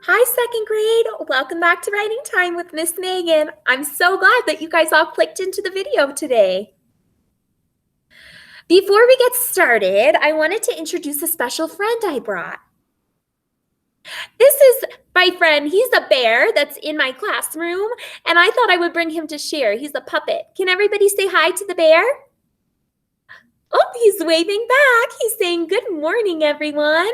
Hi, second grade. Welcome back to Writing Time with Miss Megan. I'm so glad that you guys all clicked into the video today. Before we get started, I wanted to introduce a special friend I brought. This is my friend. He's a bear that's in my classroom, and I thought I would bring him to share. He's a puppet. Can everybody say hi to the bear? Oh, he's waving back. He's saying good morning, everyone.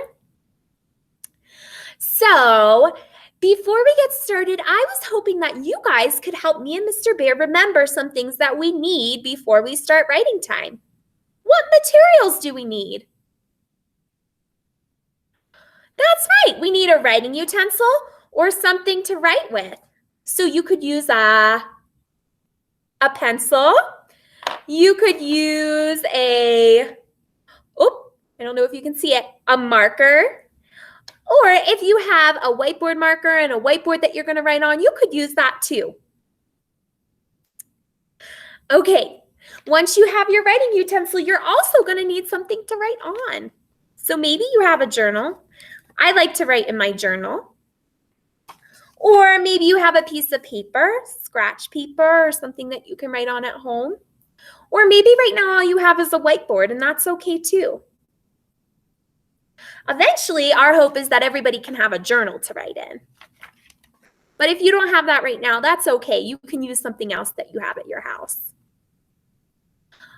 So, before we get started, I was hoping that you guys could help me and Mr. Bear remember some things that we need before we start writing time. What materials do we need? That's right, we need a writing utensil or something to write with. So you could use a pencil. You could use I don't know if you can see it, a marker. Or if you have a whiteboard marker and a whiteboard that you're going to write on, you could use that too. Okay, once you have your writing utensil, you're also going to need something to write on. So maybe you have a journal. I like to write in my journal. Or maybe you have a piece of paper, scratch paper, or something that you can write on at home. Or maybe right now all you have is a whiteboard, and that's okay too. Eventually, our hope is that everybody can have a journal to write in. But if you don't have that right now, that's okay. You can use something else that you have at your house.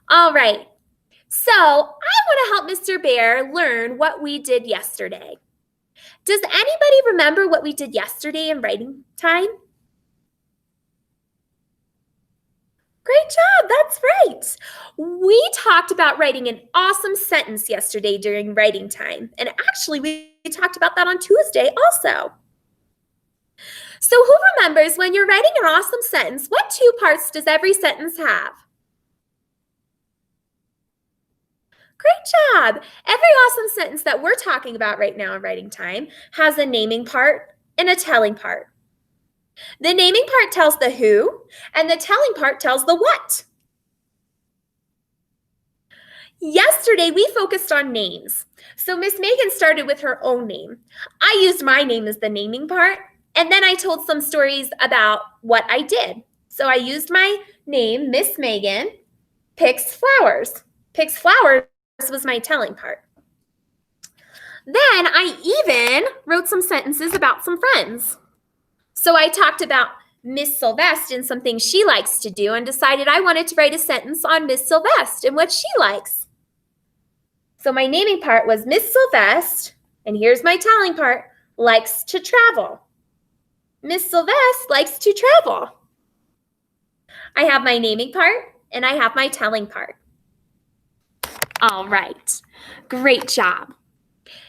All right, so I want to help Mr. Bear learn what we did yesterday. Does anybody remember what we did yesterday in writing time? Great job, that's right. We talked about writing an awesome sentence yesterday during writing time. And actually, we talked about that on Tuesday also. So who remembers when you're writing an awesome sentence, what two parts does every sentence have? Great job. Every awesome sentence that we're talking about right now in writing time has a naming part and a telling part. The naming part tells the who, and the telling part tells the what. Yesterday, we focused on names. So Miss Megan started with her own name. I used my name as the naming part, and then I told some stories about what I did. So I used my name, Miss Megan, picks flowers. Picks flowers was my telling part. Then I even wrote some sentences about some friends. So I talked about Miss Sylvester and some things she likes to do and decided I wanted to write a sentence on Miss Sylvester and what she likes. So my naming part was Miss Sylvester, and here's my telling part, likes to travel. Miss Sylvester likes to travel. I have my naming part and I have my telling part. All right, great job.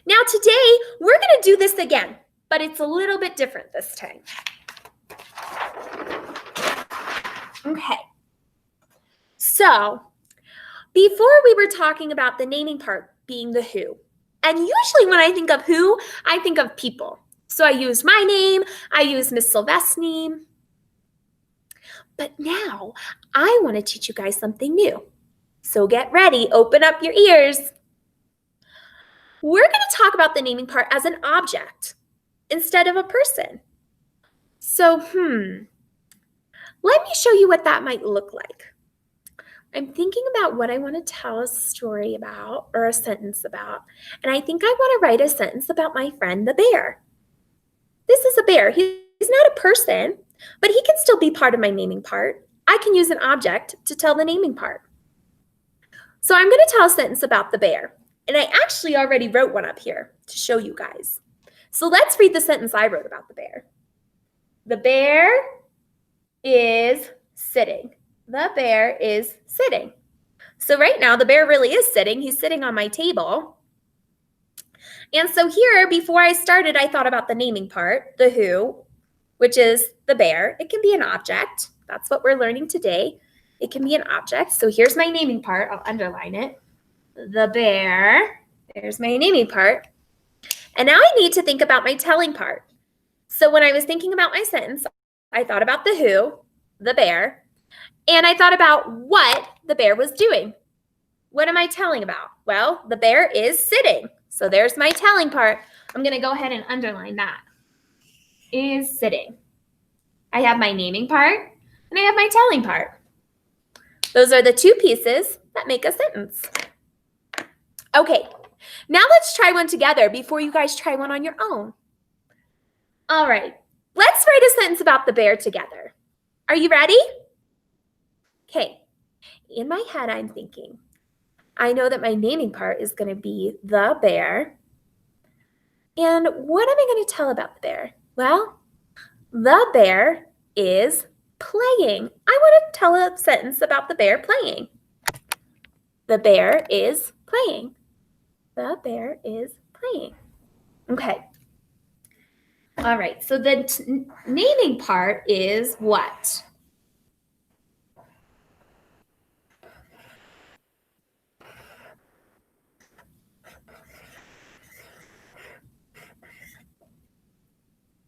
Now today, we're going to do this again, but it's a little bit different this time. Okay, so before we were talking about the naming part being the who, and usually when I think of who, I think of people. So I used my name, I used Miss Sylvester's name, but now I want to teach you guys something new. So get ready, open up your ears. We're going to talk about the naming part as an object instead of a person. So, let me show you what that might look like. I'm thinking about what I want to tell a story about or a sentence about, and I think I want to write a sentence about my friend the bear. This is a bear. He's not a person, but he can still be part of my naming part. I can use an object to tell the naming part. So I'm going to tell a sentence about the bear, and I actually already wrote one up here to show you guys. So let's read the sentence I wrote about the bear. The bear is sitting. The bear is sitting. So right now, the bear really is sitting. He's sitting on my table. And so here, before I started, I thought about the naming part, the who, which is the bear. It can be an object. That's what we're learning today. It can be an object. So here's my naming part. I'll underline it. The bear. There's my naming part. And now I need to think about my telling part. So when I was thinking about my sentence, I thought about the who, the bear, and I thought about what the bear was doing. What am I telling about? Well, the bear is sitting. So there's my telling part. I'm going to go ahead and underline that. is sitting. I have my naming part and I have my telling part. Those are the two pieces that make a sentence. Okay, now let's try one together before you guys try one on your own. All right, let's write a sentence about the bear together. Are you ready? Okay, in my head I'm thinking, I know that my naming part is going to be the bear. And what am I going to tell about the bear? Well, the bear is playing. I want to tell a sentence about the bear playing. The bear is playing. The bear is playing. Okay. All right, so the naming part is what?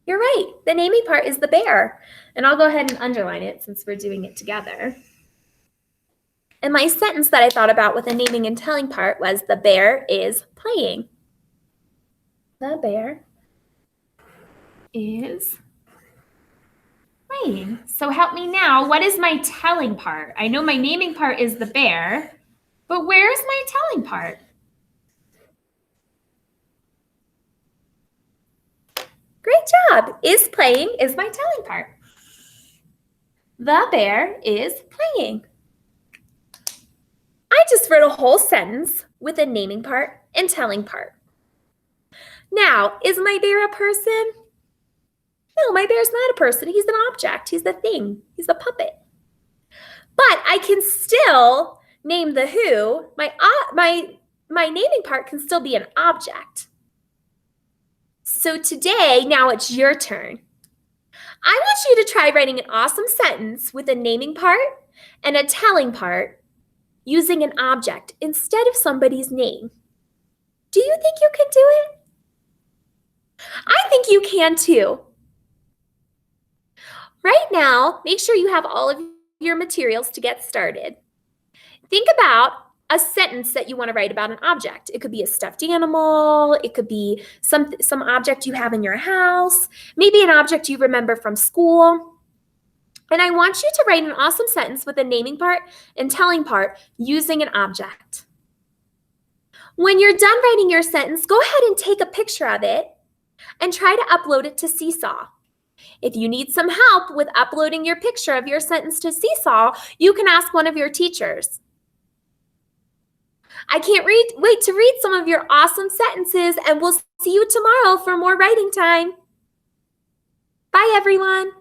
You're right. The naming part is the bear. And I'll go ahead and underline it since we're doing it together. And my sentence that I thought about with the naming and telling part was the bear is playing. The bear is playing. So help me now. What is my telling part? I know my naming part is the bear, but where's my telling part? Great job. Is playing is my telling part. The bear is playing. I just wrote a whole sentence with a naming part and telling part. Now, is my bear a person? No, my bear's not a person. He's an object. He's the thing. He's a puppet. But I can still name the who. My naming part can still be an object. So today, now it's your turn. I want you to try writing an awesome sentence with a naming part and a telling part using an object instead of somebody's name. Do you think you can do it? I think you can too. Right now, make sure you have all of your materials to get started. Think about a sentence that you want to write about an object. It could be a stuffed animal. It could be some object you have in your house, maybe an object you remember from school. And I want you to write an awesome sentence with a naming part and telling part using an object. When you're done writing your sentence, go ahead and take a picture of it and try to upload it to Seesaw. If you need some help with uploading your picture of your sentence to Seesaw, you can ask one of your teachers. I can't wait to read some of your awesome sentences, and we'll see you tomorrow for more writing time. Bye, everyone.